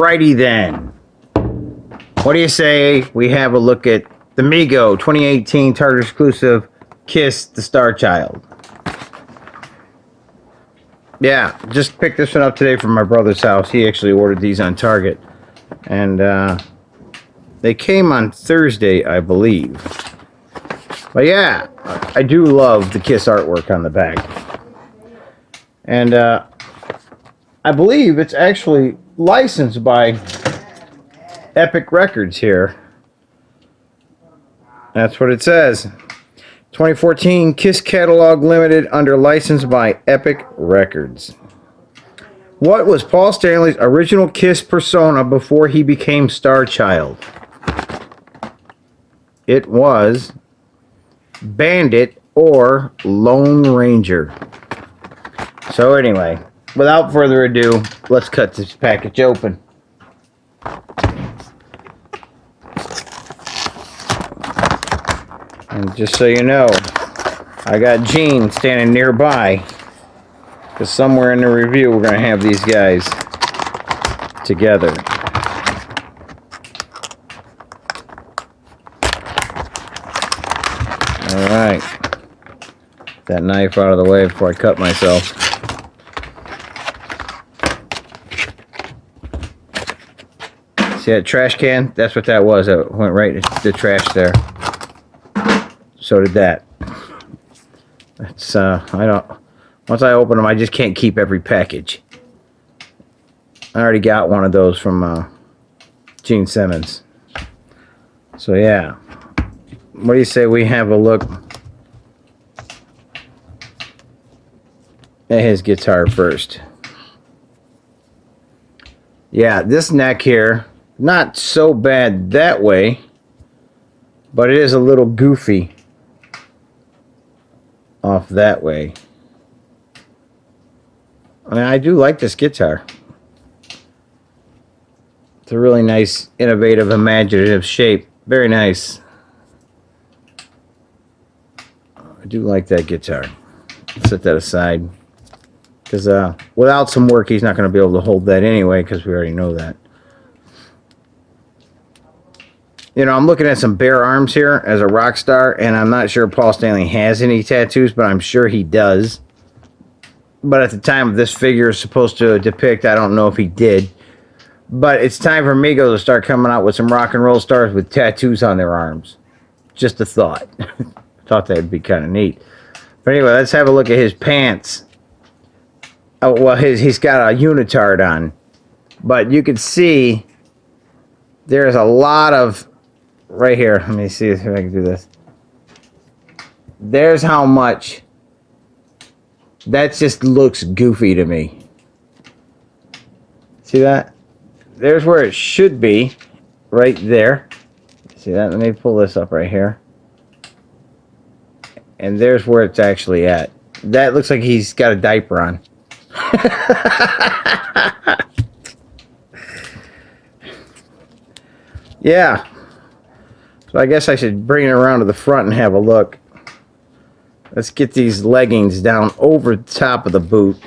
Alrighty then. What do you say we have a look at the Mego 2018 Target exclusive Kiss the Star Child? Yeah, just picked this one up today from my brother's house. He actually ordered these on Target. And they came on Thursday, I believe. But yeah, I do love the Kiss artwork on the back. And I believe it's actually licensed by Epic Records here. That's what it says. 2014 Kiss Catalog Limited under license by Epic Records. What was Paul Stanley's original Kiss persona before he became Star Child? It was Bandit or Lone Ranger. So anyway, without further ado, let's cut this package open. And just so you know, I got Gene standing nearby, because somewhere in the review we're going to have these guys together. Alright. That knife out of the way before I cut myself. See that trash can? That's what that was. It went right into the trash there. So did that. It's I don't. Once I open them, I just can't keep every package. I already got one of those from Gene Simmons. So yeah. What do you say we have a look at his guitar first? Yeah, this neck here, not so bad that way, but it is a little goofy off that way. I mean, I do like this guitar. It's a really nice, innovative, imaginative shape. Very nice. I do like that guitar. Set that aside. Because without some work, he's not going to be able to hold that anyway, because we already know that. You know, I'm looking at some bare arms here as a rock star, and I'm not sure Paul Stanley has any tattoos, but I'm sure he does. But at the time of this figure is supposed to depict, I don't know if he did. But it's time for Mego to start coming out with some rock and roll stars with tattoos on their arms. Just a thought. Thought that'd be kind of neat. But anyway, let's have a look at his pants. Oh, well, he's got a unitard on. But you can see there's a lot of... Right here, let me see if I can do this. There's how much... That just looks goofy to me. See that? There's where it should be. Right there. See that? Let me pull this up right here. And there's where it's actually at. That looks like he's got a diaper on. Yeah. So I guess I should bring it around to the front and have a look. Let's get these leggings down over the top of the boot.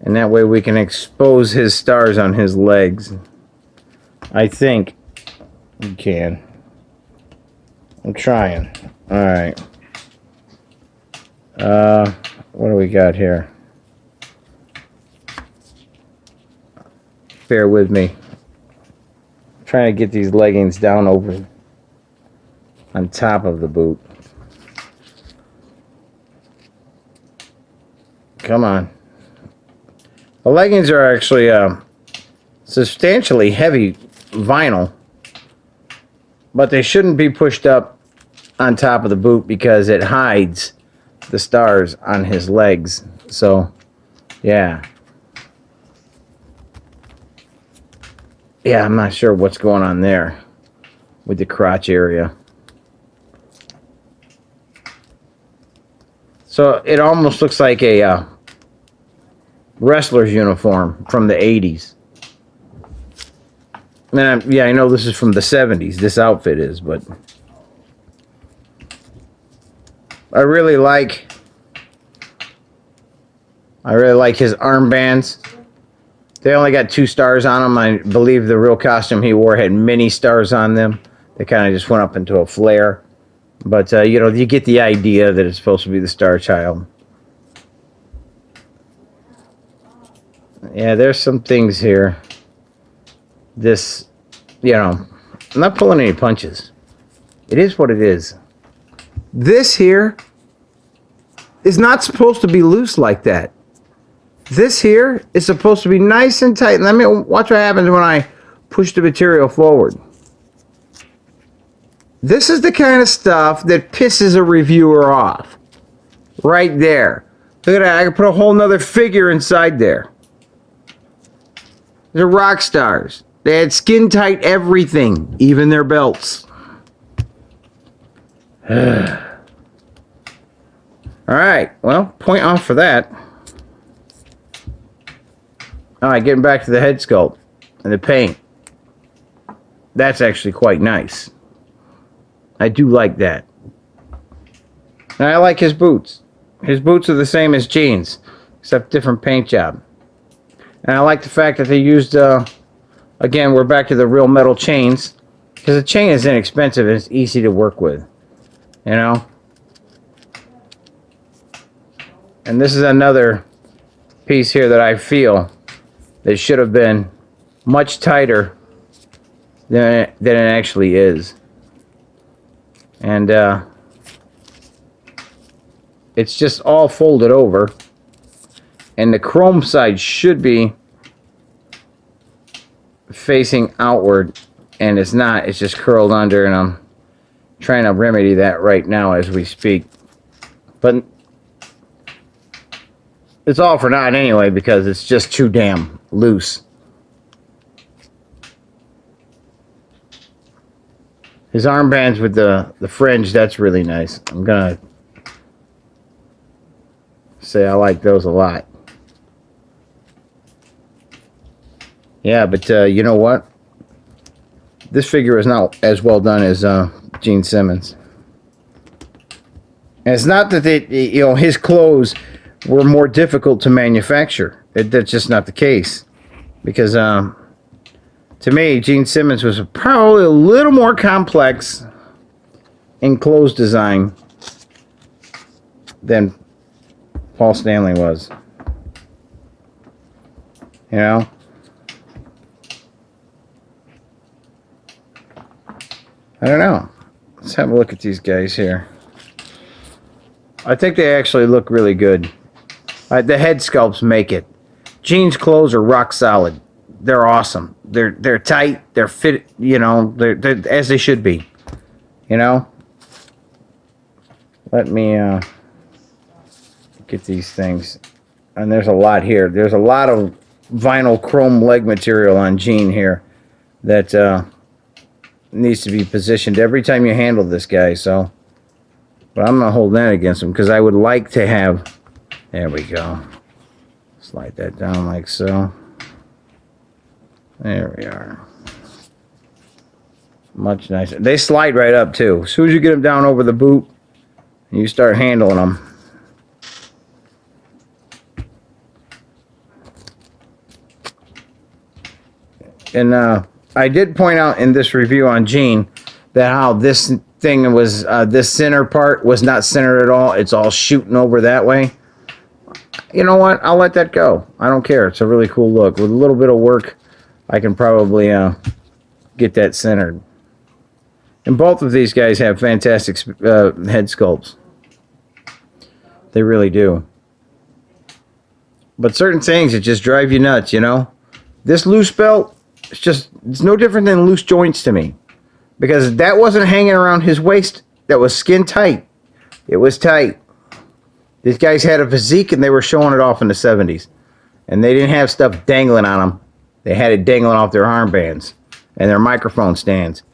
And that way we can expose his stars on his legs. I think we can. I'm trying. Alright. What do we got here? Bear with me. I'm trying to get these leggings down over on top of the boot. Come on. The leggings are actually substantially heavy vinyl, but they shouldn't be pushed up on top of the boot because it hides the stars on his legs. So, yeah. Yeah, I'm not sure what's going on there with the crotch area. So it almost looks like a wrestler's uniform from the 80s. And yeah, I know this is from the 70s, this outfit is, but I really like his armbands. They only got 2 stars on them. I believe the real costume he wore had many stars on them. They kind of just went up into a flare. But, you know, you get the idea that it's supposed to be the Star Child. Yeah, there's some things here. This, you know, I'm not pulling any punches. It is what it is. This here is not supposed to be loose like that. This here is supposed to be nice and tight. Let me watch what happens when I push the material forward. This is the kind of stuff that pisses a reviewer off. Right there. Look at that. I can put a whole nother figure inside there. They're rock stars. They had skin tight everything, even their belts. Alright, well, point off for that. Alright, getting back to the head sculpt and the paint. That's actually quite nice. I do like that. And I like his boots. His boots are the same as jeans, except different paint job. And I like the fact that they used, again, we're back to the real metal chains, because the chain is inexpensive and it's easy to work with. You know? And this is another piece here that I feel that should have been much tighter than it actually is. And it's just all folded over. And the chrome side should be facing outward. And it's not. It's just curled under. And I'm trying to remedy that right now as we speak. But it's all for naught anyway, because it's just too damn loose. His armbands with the fringe, that's really nice. I'm gonna say I like those a lot. Yeah, but you know what? This figure is not as well done as Gene Simmons. And it's not that they, you know, his clothes were more difficult to manufacture. That's just not the case. Because to me, Gene Simmons was probably a little more complex in clothes design than Paul Stanley was. You know? I don't know. Let's have a look at these guys here. I think they actually look really good. The head sculpts make it. Gene's clothes are rock solid. They're awesome. They're tight. They're fit. You know, they're as they should be. You know. Let me get these things. And there's a lot here. There's a lot of vinyl chrome leg material on Gene here that needs to be positioned every time you handle this guy. So, but I'm not holding that against him because I would like to have. There we go. Slide that down like so. There we are. Much nicer. They slide right up too. As soon as you get them down over the boot, you start handling them. And I did point out in this review on Gene that how this thing was, this center part was not centered at all. It's all shooting over that way. You know what? I'll let that go. I don't care. It's a really cool look. With a little bit of work, I can probably get that centered. And both of these guys have fantastic head sculpts. They really do. But certain things, it just drive you nuts, you know? This loose belt, it's no different than loose joints to me. Because that wasn't hanging around his waist. That was skin tight. It was tight. These guys had a physique and they were showing it off in the 70s. And they didn't have stuff dangling on them. They had it dangling off their armbands and their microphone stands.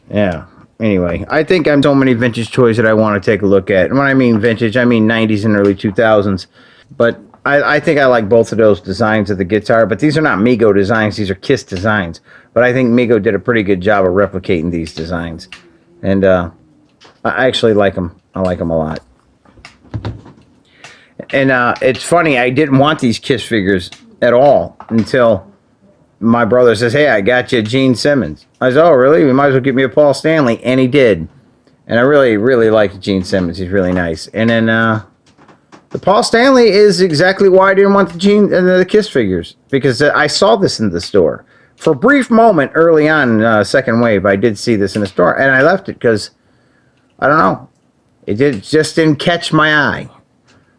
Yeah. Anyway, I think I'm so many vintage toys that I want to take a look at. And when I mean vintage, I mean 90s and early 2000s. But I think I like both of those designs of the guitar. But these are not Mego designs. These are Kiss designs. But I think Mego did a pretty good job of replicating these designs. And I actually like them. I like them a lot. And it's funny, I didn't want these Kiss figures at all until my brother says, "Hey, I got you Gene Simmons." I said, "Oh, really? You might as well get me a Paul Stanley," and he did. And I really, really like Gene Simmons. He's really nice. And then the Paul Stanley is exactly why I didn't want the Kiss figures, because I saw this in the store for a brief moment early on. Second wave, I did see this in the store, and I left it because I don't know. Just didn't catch my eye.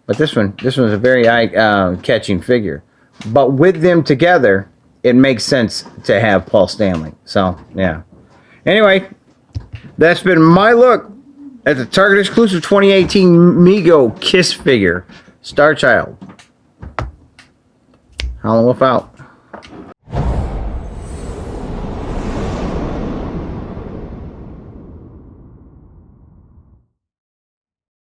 But this one was a very eye-catching figure. But with them together, it makes sense to have Paul Stanley. So, yeah. Anyway, that's been my look at the Target exclusive 2018 Mego Kiss figure. Star Child. Howlin' Wolf out.